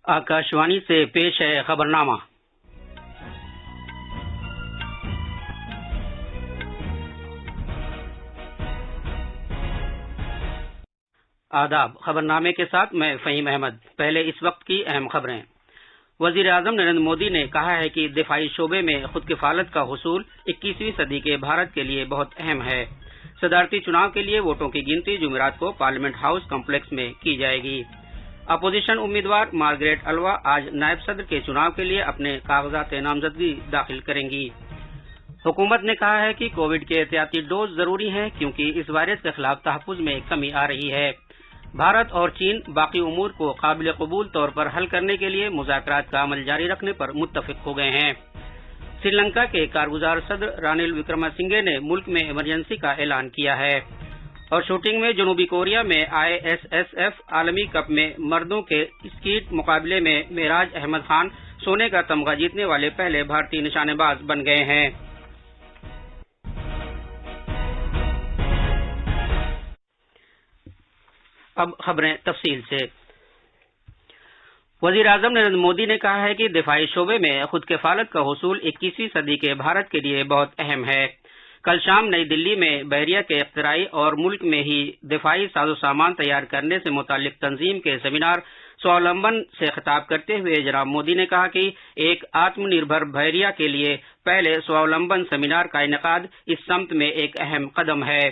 आकाशवाणी से पेश है खबरनामा। आदाब। खबरनामे के साथ मैं फहीम अहमद। पहले इस वक्त की अहम खबरें। वजीर आजम नरेंद्र मोदी ने कहा है कि दिफाई शोबे में खुद किफालत का हुसूल 21वीं सदी के भारत के लिए बहुत अहम है। सदारती चुनाव के लिए वोटों की गिनती जुमेरात को पार्लियामेंट हाउस कॉम्प्लेक्स में की जाएगी। अपोजिशन उम्मीदवार मार्गरेट अलवा आज नायब सदर के चुनाव के लिए अपने कागजात नामजदगी दाखिल करेंगी। हुकूमत ने कहा है कि कोविड के एहतियाती डोज जरूरी हैं क्योंकि इस वायरस के खिलाफ तहफ्फुज में कमी आ रही है। भारत और चीन बाकी उमूर को काबिल कबूल तौर पर हल करने के लिए मुज़ाकरात का अमल जारी रखने पर मुत्तफिक हो गए हैं। श्रीलंका के कारगुजार सदर रानिल विक्रमसिंघे ने मुल्क में इमरजेंसी का ऐलान किया है। और शूटिंग में जनूबी कोरिया में ISSF आलमी कप में मर्दों के स्कीट मुकाबले में मेराज अहमद खान सोने का तमगा जीतने वाले पहले भारतीय निशानेबाज बन गए हैं। अब खबरें तफसील से। वजीर आजम नरेंद्र मोदी ने कहा है कि दिफाई शोबे में खुद किफालत का हुसूल 21वीं सदी के भारत के लिए बहुत अहम है। कल शाम नई दिल्ली में बहरिया के इख्तिराई और मुल्क में ही दिफाई साजो सामान तैयार करने से मुतालिक तंजीम के सेमिनार स्वावलंबन से खिताब करते हुए जनाब मोदी ने कहा कि एक आत्मनिर्भर बहरिया के लिए पहले स्वावलंबन सेमिनार का इनेकाद इस सम्त में एक अहम कदम है।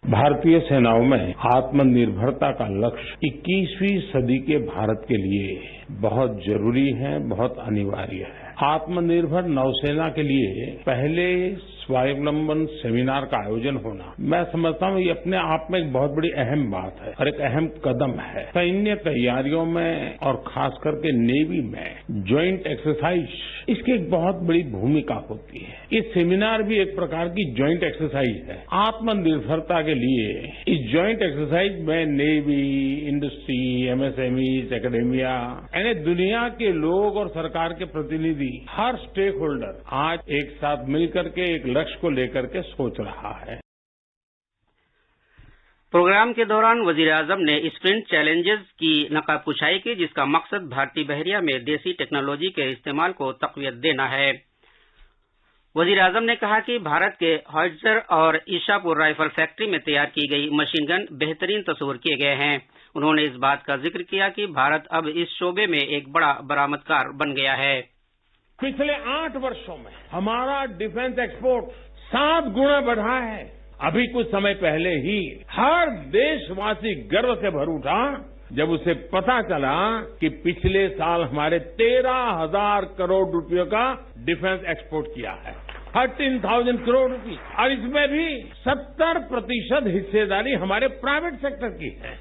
भारतीय सेनाओं में आत्मनिर्भरता का लक्ष्य 21वीं सदी के भारत के लिए बहुत जरूरी है, बहुत अनिवार्य है। आत्मनिर्भर नौसेना के लिए पहले स्वावलंबन सेमिनार का आयोजन होना, मैं समझता हूं ये अपने आप में एक बहुत बड़ी अहम बात है और एक अहम कदम है। सैन्य तैयारियों में और खास करके नेवी में ज्वाइंट एक्सरसाइज इसकी एक बहुत बड़ी भूमिका होती है। ये सेमिनार भी एक प्रकार की ज्वाइंट एक्सरसाइज है। आत्मनिर्भरता के लिए इस ज्वाइंट एक्सरसाइज में नेवी, इंडस्ट्री, MSMEs, एकेडेमिया यानी दुनिया के लोग और सरकार के प्रतिनिधि, हर स्टेक होल्डर आज एक साथ मिलकर के एक लक्ष्य को लेकर के सोच रहा है। प्रोग्राम के दौरान वजीर आजम ने स्प्रिंट चैलेंजेस की नकाब कुशाई की, जिसका मकसद भारतीय बहरिया में देसी टेक्नोलॉजी के इस्तेमाल को तकवीत देना है। वजीर आजम ने कहा कि भारत के हॉइट्जर और ईशापुर राइफल फैक्ट्री में तैयार की गई मशीन गन बेहतरीन तस्वुर किए गए हैं। उन्होंने इस बात का जिक्र किया कि भारत अब इस शोबे में एक बड़ा बरामदकार बन गया है। पिछले 8 वर्षों में हमारा डिफेंस एक्सपोर्ट 7 गुना बढ़ा है। अभी कुछ समय पहले ही हर देशवासी गर्व से भर उठा जब उसे पता चला कि पिछले साल हमारे 13,000 करोड़ रुपयों का डिफेंस एक्सपोर्ट किया है। 13,000 करोड़ रुपये, और इसमें भी 70% हिस्सेदारी हमारे प्राइवेट सेक्टर की है।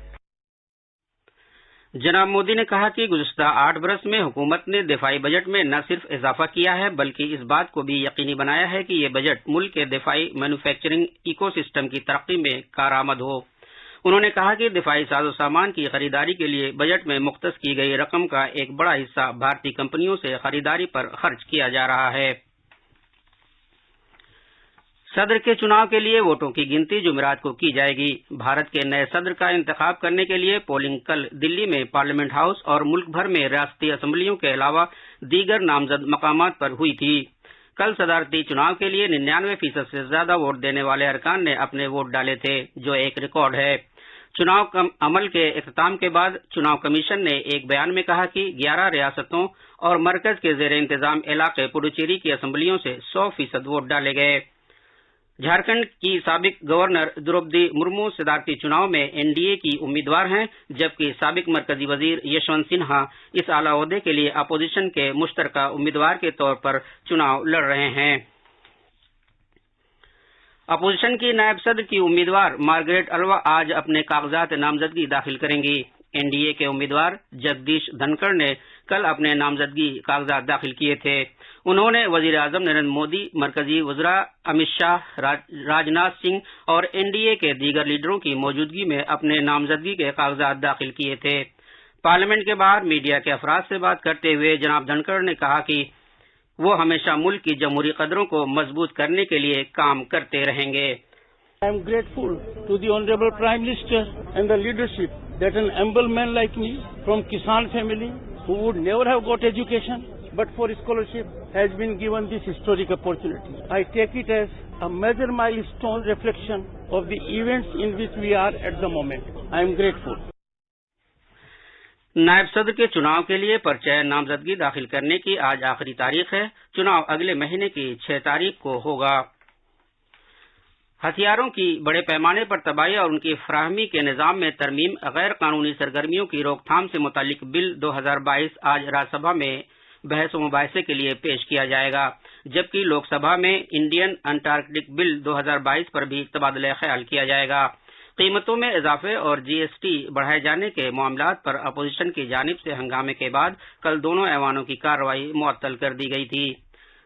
जनाब मोदी ने कहा कि गुज़श्ता 8 बरस में हुकूमत ने दिफाई बजट में न सिर्फ इजाफा किया है बल्कि इस बात को भी यकीनी बनाया है कि ये बजट मुल्क के दिफाई मैन्युफैक्चरिंग इकोसिस्टम की तरक्की में कारआमद हो। उन्होंने कहा कि दिफाई साजो सामान की खरीदारी के लिए बजट में मुख्तस की गई रकम का एक बड़ा हिस्सा भारतीय कंपनियों से खरीदारी पर खर्च किया जा रहा है। सदर के चुनाव के लिए वोटों की गिनती जुमेरात को की जाएगी। भारत के नए सदर का इंतखाब करने के लिए पोलिंग कल दिल्ली में पार्लियामेंट हाउस और मुल्क भर में रियासती असम्बलियों के अलावा दीगर नामजद मकामात पर हुई थी। कल सदारती चुनाव के लिए 99% से ज्यादा वोट देने वाले अरकान ने अपने वोट डाले थे, जो एक रिकॉर्ड है। चुनाव अमल के इख्तिताम के बाद चुनाव कमीशन ने एक बयान में कहा कि 11 रियासतों और मरकज के जेर इंतजाम इलाके पुडुचेरी की असम्बलियों से 100% वोट डाले गए। झारखंड की साबिक गवर्नर द्रौपदी मुर्मू सदारती चुनाव में NDA की उम्मीदवार हैं, जबकि साबिक मरकजी वजीर यशवंत सिन्हा इस आला ओहदे के लिए अपोजिशन के मुश्तरका उम्मीदवार के तौर पर चुनाव लड़ रहे हैं। अपोजिशन की नायब सदर की उम्मीदवार मार्गरेट अलवा आज अपने कागजात नामजदगी दाखिल करेंगी। NDA के उम्मीदवार जगदीश धनखड़ ने कल अपने नामजदगी कागजात दाखिल किए थे। उन्होंने वजीर आजम नरेंद्र मोदी, मरकजी वज़रा अमित शाह, राजनाथ सिंह और NDA के दीगर लीडरों की मौजूदगी में अपने नामजदगी के कागजात दाखिल किए थे। पार्लियामेंट के बाहर मीडिया के अफराद से बात करते हुए जनाब धनखड़ ने कहा कि वो हमेशा मुल्क की जमहूरी कदरों को मजबूत करने के लिए काम करते रहेंगे। I am grateful to the Honorable Prime Minister and the leadership that an humble man like me from Kisan family who would never have got education but for scholarship has been given this historic opportunity. I take it as a major milestone reflection of the events in which we are at the moment. I am grateful. नायब सदर के चुनाव के लिए पर्चे नामजदगी दाखिल करने की आज आखिरी तारीख है। चुनाव अगले महीने की 6 तारीख को होगा। हथियारों की बड़े पैमाने पर तबाही और उनकी फराहमी के निजाम में तरमीम गैर कानूनी सरगर्मियों की रोकथाम से मुतालिक बिल 2022 आज राज्यसभा में बहस व मुबाहिसे के लिए पेश किया जाएगा, जबकि लोकसभा में इंडियन अंटार्कटिक बिल 2022 पर भी तबादला ख्याल किया जाएगा। कीमतों में इजाफे और जीएसटी बढ़ाए जाने के मामलात पर अपोजिशन की जानिब से हंगामे के बाद कल दोनों ऐवानों की कार्रवाई मुअत्तल कर दी गई थी।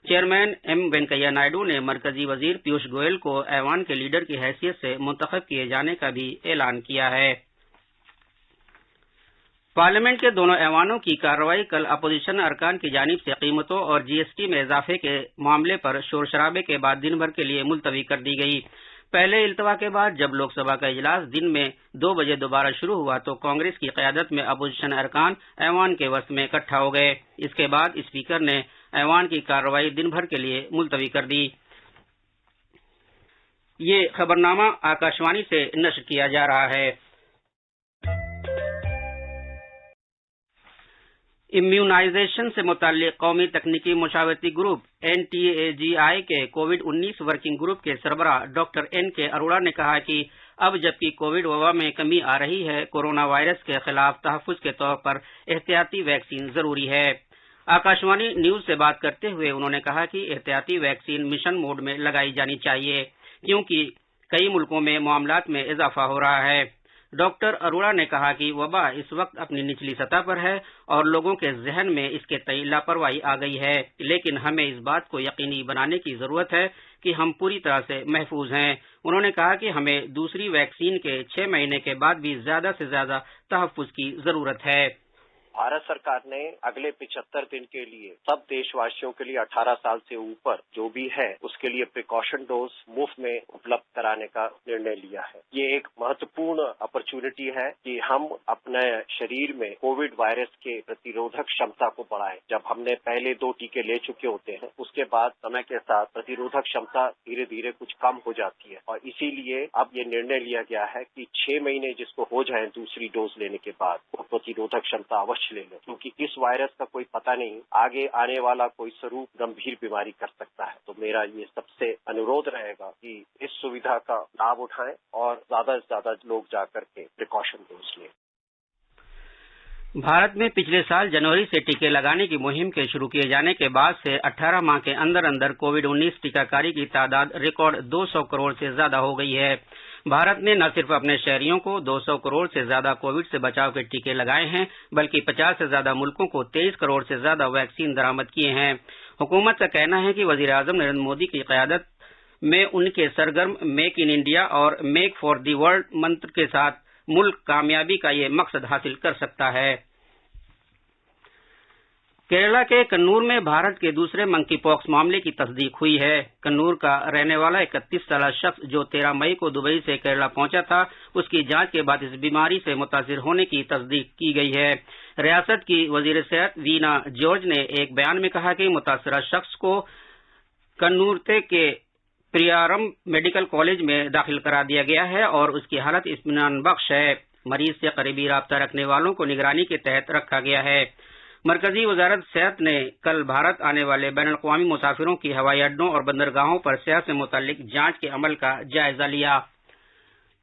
चेयरमैन एम वेंकैया नायडू ने मरकजी वजीर पीयूष गोयल को ऐवान के लीडर की हैसियत से मुंतखब किए जाने का भी ऐलान किया है। पार्लियामेंट के दोनों ऐवानों की कार्रवाई कल अपोजिशन अरकान की जानिब से कीमतों और जीएसटी में इजाफे के मामले पर शोर शराबे के बाद दिन भर के लिए मुलतवी कर दी गई। पहले इल्तवा के बाद जब लोकसभा का इजलास दिन में 2 बजे दोबारा शुरू हुआ तो कांग्रेस की क़यादत में अपोजिशन अरकान ऐवान के वस्त में इकट्ठा हो गए। इसके बाद स्पीकर ने ऐवान की कार्रवाई दिन भर के लिए मुलतवी कर दी। ये खबरनामा आकाशवाणी से नश्र किया जा रहा है। इम्यूनाइजेशन से मुताल्लिक कौमी तकनीकी मुशावरती ग्रुप NTAGI के कोविड-19 वर्किंग ग्रुप के सरबराह डॉक्टर N.K. अरोड़ा ने कहा कि अब जबकि कोविड वबा में कमी आ रही है, कोरोना वायरस के खिलाफ तहफ़्फ़ुज़ के तौर पर एहतियाती वैक्सीन जरूरी है। आकाशवाणी न्यूज से बात करते हुए उन्होंने कहा कि एहतियाती वैक्सीन मिशन मोड में लगाई जानी चाहिए, क्योंकि कई मुल्कों में मामलात में इजाफा हो रहा है। डॉक्टर अरोड़ा ने कहा कि वबा इस वक्त अपनी निचली सतह पर है और लोगों के जहन में इसके तई लापरवाही आ गई है, लेकिन हमें इस बात को यकीनी बनाने की जरूरत है कि हम पूरी तरह से महफूज हैं। उन्होंने कहा कि हमें दूसरी वैक्सीन के 6 महीने के बाद भी ज्यादा से ज्यादा तहफ़्फ़ुज़ की जरूरत है। भारत सरकार ने अगले 75 दिन के लिए सब देशवासियों के लिए 18 साल से ऊपर जो भी है उसके लिए प्रिकॉशन डोज मुफ्त में उपलब्ध कराने का निर्णय लिया है। ये एक महत्वपूर्ण अपॉर्चुनिटी है कि हम अपने शरीर में कोविड वायरस के प्रतिरोधक क्षमता को बढ़ाएं। जब हमने पहले 2 टीके ले चुके होते हैं उसके बाद समय के साथ प्रतिरोधक क्षमता धीरे धीरे कुछ कम हो जाती है और इसीलिए अब ये निर्णय लिया गया है कि 6 महीने जिसको हो जाए दूसरी डोज लेने के बाद वो प्रतिरोधक क्षमता अवश्य ले लो, क्योंकि इस वायरस का कोई पता नहीं, आगे आने वाला कोई स्वरूप गंभीर बीमारी कर सकता है। तो मेरा ये सबसे अनुरोध रहेगा कि इस सुविधा का लाभ उठाएं और ज्यादा से ज्यादा लोग जाकर के प्रिकॉशन डोज लें। भारत में पिछले साल जनवरी से टीके लगाने की मुहिम के शुरू किए जाने के बाद से 18 माह के अंदर अंदर कोविड-19 टीकाकारी की तादाद रिकॉर्ड 200 करोड़ से ज्यादा हो गई है। भारत ने न सिर्फ अपने शहरियों को 200 करोड़ से ज्यादा कोविड से बचाव के टीके लगाए हैं, बल्कि 50 से ज्यादा मुल्कों को 23 करोड़ से ज्यादा वैक्सीन बरामद किए हैं। हुकूमत का कहना है कि वजीर आजम नरेंद्र मोदी की क़यादत में उनके सरगर्म मेक इन इंडिया और मेक फॉर दी वर्ल्ड मंत्र के साथ मुल्क कामयाबी का ये मकसद हासिल कर सकता है। केरला के कन्नूर में भारत के दूसरे मंकी पॉक्स मामले की तस्दीक हुई है। कन्नूर का रहने वाला 31 साल शख्स जो 13 मई को दुबई से केरला पहुंचा था, उसकी जांच के बाद इस बीमारी से मुतासिर होने की तस्दीक की गई है। रियासत की वजीर सेहत वीना जॉर्ज ने एक बयान में कहा कि मुतासरा शख्स को कन्नूरते के प्रियारम मेडिकल कॉलेज में दाखिल करा दिया गया है और उसकी हालत इत्मीनान बख्श है। मरीज से करीबी राब्ता रखने वालों को निगरानी के तहत रखा गया है। मरकजी वजारत सेहत ने कल भारत आने वाले बैनुल-अक़वामी मुसाफिरों की हवाई अड्डों और बंदरगाहों पर सेहत से मुताल्लिक जांच के अमल का जायजा लिया।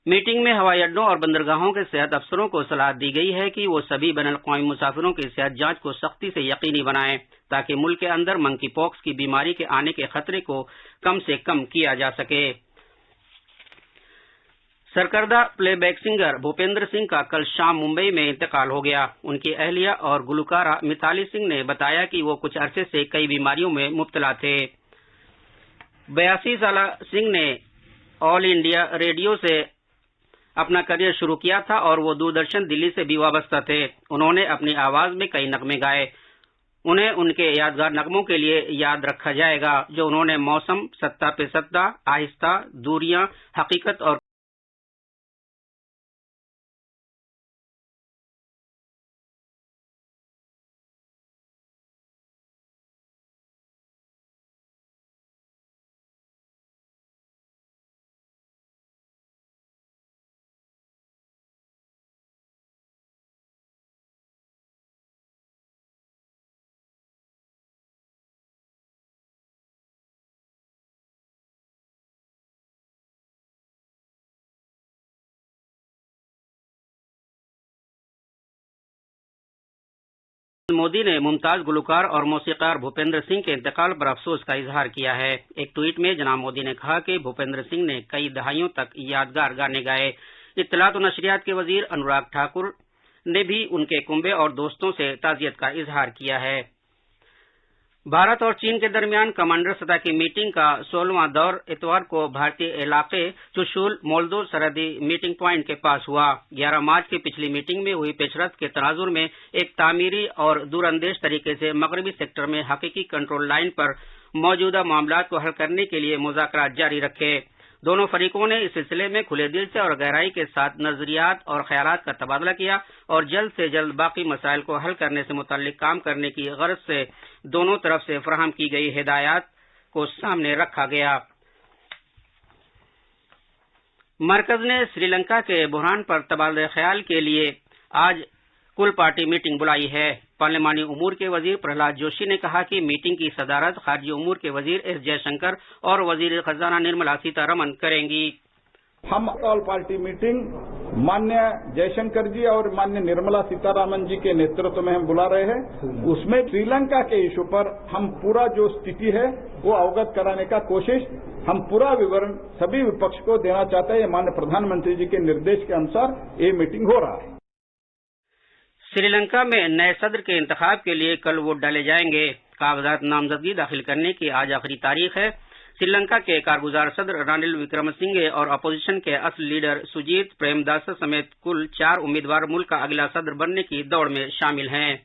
मीटिंग में हवाई अड्डों और बंदरगाहों के सेहत अफसरों को सलाह दी गई है कि वो सभी बैनुल-अक़वामी मुसाफिरों की सेहत जांच को सख्ती से यकीनी बनाएं, ताकि मुल्क के अंदर मंकी पॉक्स की बीमारी के आने के खतरे को कम से कम किया जा सके। सरकर्दा प्लेबैक सिंगर भूपेंद्र सिंह का कल शाम मुंबई में इंतकाल हो गया। उनकी अहलिया और गुलकारा मिताली सिंह ने बताया कि वो कुछ अरसे से कई बीमारियों में मुब्तला थे। 82 साल सिंह ने ऑल इंडिया रेडियो से अपना करियर शुरू किया था और वो दूरदर्शन दिल्ली से भी वाबस्ता थे। उन्होंने अपनी आवाज में कई नगमे गाए। उन्हें उनके यादगार नगमों के लिए याद रखा जाएगा जो उन्होंने मौसम, सत्ता पे सत्ता, आहिस्ता, दूरियां, हकीकत और मोदी ने मुमताज गुलकार और मौसीकार भूपेंद्र सिंह के इंतकाल पर अफसोस का इजहार किया है। एक ट्वीट में जनाब मोदी ने कहा कि भूपेंद्र सिंह ने कई दहाइयों तक यादगार गाने गाए। इत्तलात और नशरियात के वजीर अनुराग ठाकुर ने भी उनके कुंबे और दोस्तों से ताज़ियत का इजहार किया है। भारत और चीन के दरमियान कमांडर सतह की मीटिंग का 16वां दौर इतवार को भारतीय इलाके चुशूल मोल्दो सरहदी मीटिंग प्वाइंट के पास हुआ। 11 मार्च की पिछली मीटिंग में हुई पेशरफ्त के तनाजुर में एक तामीरी और दूरअंदेश तरीके से मगरबी सेक्टर में हकीकी कंट्रोल लाइन पर मौजूदा मामलात को हल करने के लिए मुज़ाकरात जारी रखे। दोनों फरीकों ने इस सिलसिले में खुले दिल से और गहराई के साथ नजरियात और ख्यालात का तबादला किया और जल्द से जल्द बाकी मसाइल को हल करने से मुतल्लिक काम करने की गर्ज से दोनों तरफ से फराहम की गई हिदायत को सामने रखा गया। मरकज ने श्रीलंका के बुहरान पर तबादला ख्याल के लिए आज कुल पार्टी मीटिंग बुलाई है। पार्लिमानी उमूर के वजीर प्रहलाद जोशी ने कहा कि मीटिंग की सदारत खारजी उमूर के वजीर एस जयशंकर और वजीर खजाना निर्मला सीतारमण करेंगी। हम ऑल पार्टी मीटिंग माननीय जयशंकर जी और माननीय निर्मला सीतारमण जी के नेतृत्व में हम बुला रहे हैं। उसमें श्रीलंका के इशू पर हम पूरा जो स्थिति है वो अवगत कराने का कोशिश, हम पूरा विवरण सभी विपक्ष को देना चाहते हैं। माननीय प्रधानमंत्री जी के निर्देश के अनुसार ये मीटिंग हो रहा है। श्रीलंका में नए सदर के इंतखाब के लिए कल वोट डाले जाएंगे। कागजात नामजदगी दाखिल करने की आज आखिरी तारीख है। श्रीलंका के कारगुजार सदर रानिल विक्रमसिंघे और अपोजिशन के असल लीडर सुजीत प्रेमदासा समेत कुल 4 उम्मीदवार मुल्क का अगला सदर बनने की दौड़ में शामिल हैं।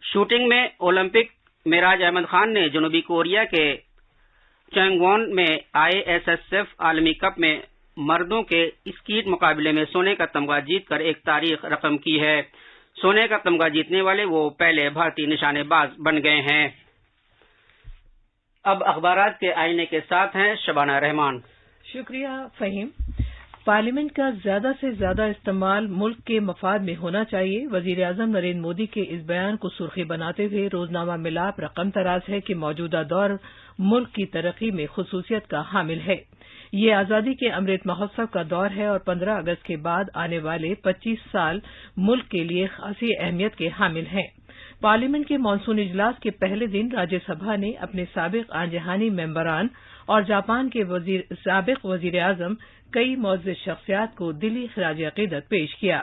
शूटिंग में ओलंपिक मेराज अहमद खान ने जनूबी कोरिया के चंगवॉन में ISSF आलमी कप में मर्दों के स्कीट मुकाबले में सोने का तमगा जीतकर एक तारीख रकम की है। सोने का तमगा जीतने वाले वो पहले भारतीय निशानेबाज बन गए हैं। अब अखबारात के आईने के साथ हैं शबाना रहमान। शुक्रिया फहीम। पार्लियामेंट का ज्यादा से ज्यादा इस्तेमाल मुल्क के मफाद में होना चाहिए। वजीर आजम नरेंद्र मोदी के इस बयान को सुर्खी बनाते हुए रोजनामा मिलाप रकम तराज है कि मौजूदा दौर मुल्क की तरक्की में खुसूसियत का हामिल है। ये आजादी के अमृत महोत्सव का दौर है और 15 अगस्त के बाद आने वाले 25 साल मुल्क के लिए खासी अहमियत के हामिल हैं। पार्लियामेंट के मानसून इजलास के पहले दिन राज्यसभा ने अपने साबिक आनजहानी मेंबरान और जापान के साबिक वजीर आजम कई मुअज़्ज़ज़ शख्सियात को दिली खिराज अकीदत पेश किया।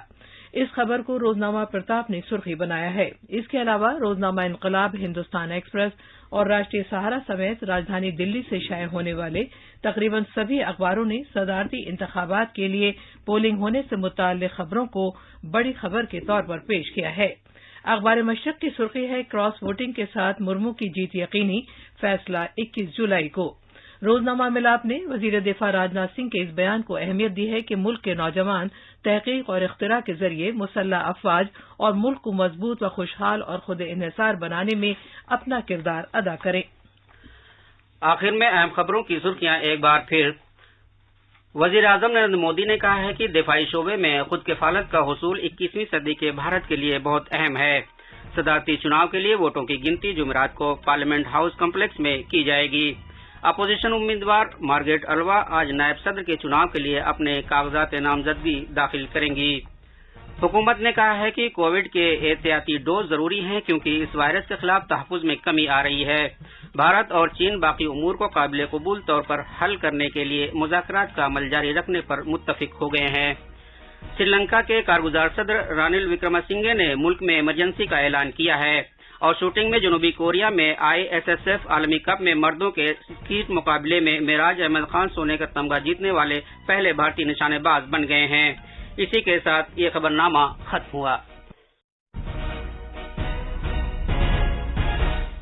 इस खबर को रोजनामा प्रताप ने सुर्खी बनाया है। इसके अलावा रोजनामा इनकलाब, हिंदुस्तान एक्सप्रेस और राष्ट्रीय सहारा समेत राजधानी दिल्ली से शाया होने वाले तकरीबन सभी अखबारों ने सदारती इंतखाबात के लिए पोलिंग होने से मुताल्लिक खबरों को बड़ी खबर के तौर पर पेश किया है। अखबार मशरक की सुर्खी है क्रॉस वोटिंग के साथ मुर्मू की जीत यकीनी, फैसला 21 जुलाई को। रोजनामा मिलाप ने वजीर दिफा राजनाथ सिंह के इस बयान को अहमियत दी है कि मुल्क के नौजवान तहकीक और इख्तिरा के जरिए मुसल्लह अफवाज और मुल्क को मजबूत व खुशहाल और खुद इन्हिसार बनाने में अपना किरदार अदा करें। आखिर में अहम खबरों की सुर्खियां एक बार फिर। वजीर आजम नरेंद्र मोदी ने कहा है कि दिफाई शोबे में खुद किफालत का हुसूल 21वीं सदी के भारत के लिए बहुत अहम है। सदारती चुनाव के लिए वोटों की गिनती जुमेरात को पार्लियामेंट हाउस कम्प्लेक्स में की जाएगी। अपोजिशन उम्मीदवार मार्गरेट अल्वा आज नायब सदर के चुनाव के लिए अपने कागजात नामजदगी दाखिल करेंगी। हुकूमत ने कहा है कि कोविड के एहतियाती डोज जरूरी हैं क्योंकि इस वायरस के खिलाफ तहफ़्फ़ुज़ में कमी आ रही है। भारत और चीन बाकी उमूर को काबिल कबूल तौर पर हल करने के लिए मुज़ाकरात का अमल जारी रखने पर मुत्तफ़िक हो गए हैं। श्रीलंका के कारगुजार सदर रानिल विक्रमसिंघे ने मुल्क में इमरजेंसी का ऐलान किया है और शूटिंग में जनूबी कोरिया में ISSF आलमी कप में मर्दों के स्कीट मुकाबले में मेराज अहमद खान सोने का तमगा जीतने वाले पहले भारतीय निशानेबाज बन गए हैं। इसी के साथ ये खबरनामा खत्म हुआ।